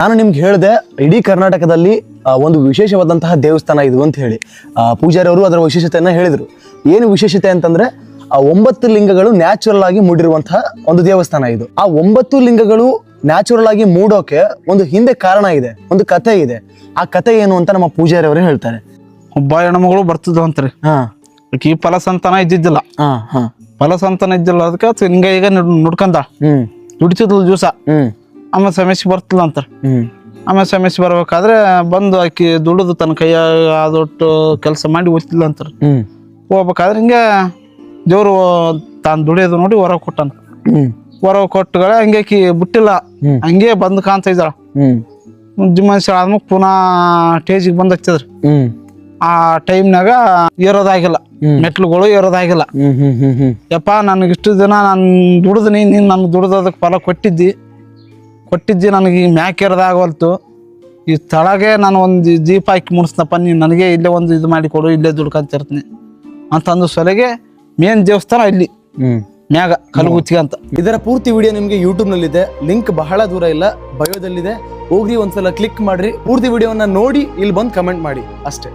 ನಾನು ನಿಮ್ಗೆ ಹೇಳಿದೆ ಇಡೀ ಕರ್ನಾಟಕದಲ್ಲಿ ಒಂದು ವಿಶೇಷವಾದಂತಹ ದೇವಸ್ಥಾನ ಇದು ಅಂತ ಹೇಳಿ. ಪೂಜಾರಿ ಅವರು ಅದರ ವಿಶೇಷತೆಯನ್ನ ಹೇಳಿದರು. ಏನು ವಿಶೇಷತೆ ಅಂತಂದ್ರೆ 9 ಲಿಂಗಗಳು ನ್ಯಾಚುರಲ್ ಆಗಿ ಮೂಡಿರುವಂತಹ ಒಂದು ದೇವಸ್ಥಾನ ಇದು. ಆ 9 ಲಿಂಗಗಳು ನ್ಯಾಚುರಲ್ ಆಗಿ ಮೂಡೋಕೆ ಒಂದು ಹಿಂದೆ ಕಾರಣ ಇದೆ, ಒಂದು ಕಥೆ ಇದೆ. ಆ ಕಥೆ ಏನು ಅಂತ ನಮ್ಮ ಪೂಜಾರಿ ಅವರು ಹೇಳ್ತಾರೆ. ಒಬ್ಬ ಹೆಣ್ಮಗಳು ಬರ್ತಿದ್ವು ಅಂತ್ರಿ. ಈ ಫಲಸಂತಾನ ಇದ್ದಿದ್ದಿಲ್ಲ. ಫಲಸಂತಾನ ಇದ್ದಿಲ್ಲ, ಅದಕ್ಕೆ ಹಿಂಗ ಈಗ ನುಡ್ಕಂದ ದುಡಿತಿದ್ಲು ದಿವಸ. ಆಮೇಲೆ ಸಮಸ್ಯೆ ಬರ್ತಿಲ್ಲ ಅಂತಾರ. ಆಮೇಲೆ ಸಮಸ್ಯೆ ಬರ್ಬೇಕಾದ್ರೆ ಬಂದು ಆಕಿ ದುಡಿದು ತನ್ನ ಕೈಯಾಗ ಆದೊಟ್ಟು ಕೆಲಸ ಮಾಡಿ ಓದ್ತಿಲ್ಲ ಅಂತಾರ. ಹೋಗ್ಬೇಕಾದ್ರೆ ಹಿಂಗೆ ದೇವ್ರು ತಾನು ದುಡಿಯೋದು ನೋಡಿ ಹೊರ ಕೊಟ್ಟಾನ. ಹೊರ ಕೊಟ್ಟಗಳ ಹಂಗೆ ಆಕಿ ಬಿಟ್ಟಿಲ್ಲ, ಹಂಗೆ ಬಂದು ಕಾಣ್ತಾ ಇದ್ದಾಳ. ಮನುಷ್ಯ ಆದ್ಮೇಲೆ ಪುನಃ ಸ್ಟೇಜಿಗೆ ಬಂದು ಹಚ್ಚಿದ್ರಿ. ಆ ಟೈಮ್ನಾಗ ಏರೋದಾಗಿಲ್ಲ, ಮೆಟ್ಲುಗಳು ಏರೋದಾಗಿಲ್ಲ. ಯಪ್ಪ ನನಗೆ ಇಷ್ಟು ದಿನ ನಾನು ದುಡಿದ್ನಿ, ನೀನು ನನ್ಗೆ ದುಡ್ದದಕ್ಕೆ ಫಲ ಕೊಟ್ಟಿದ್ದಿ ನನಗೆ ಈ ಮ್ಯಾಕ್ ಏರೋದಾಗವಲ್ತು. ಈ ತಳಗೆ ನಾನು ಒಂದು ಜೀಪ್ ಹಾಕಿ ಮುಡಿಸ್ನಪ್ಪ, ನೀನು ನನಗೆ ಇಲ್ಲೇ ಒಂದು ಇದು ಮಾಡಿ ಕೊಡು, ಇಲ್ಲೇ ದುಡ್ಕೊಂತಿರ್ತೀನಿ ಅಂತಂದು ಸೊಲೆಗೆ ಮೇನ್ ದೇವಸ್ಥಾನ ಇಲ್ಲಿ ಮ್ಯಾಗ ಕಲಗುತ್ತಿ ಅಂತ. ಇದರ ಪೂರ್ತಿ ವಿಡಿಯೋ ನಿಮ್ಗೆ ಯೂಟ್ಯೂಬ್ ನಲ್ಲಿದೆ, ಲಿಂಕ್ ಬಹಳ ದೂರ ಇಲ್ಲ, ಬಯೋದಲ್ಲಿದೆ. ಹೋಗಿ ಒಂದ್ಸಲ ಕ್ಲಿಕ್ ಮಾಡ್ರಿ, ಪೂರ್ತಿ ವಿಡಿಯೋವನ್ನ ನೋಡಿ ಇಲ್ಲಿ ಬಂದು ಕಮೆಂಟ್ ಮಾಡಿ ಅಷ್ಟೇ.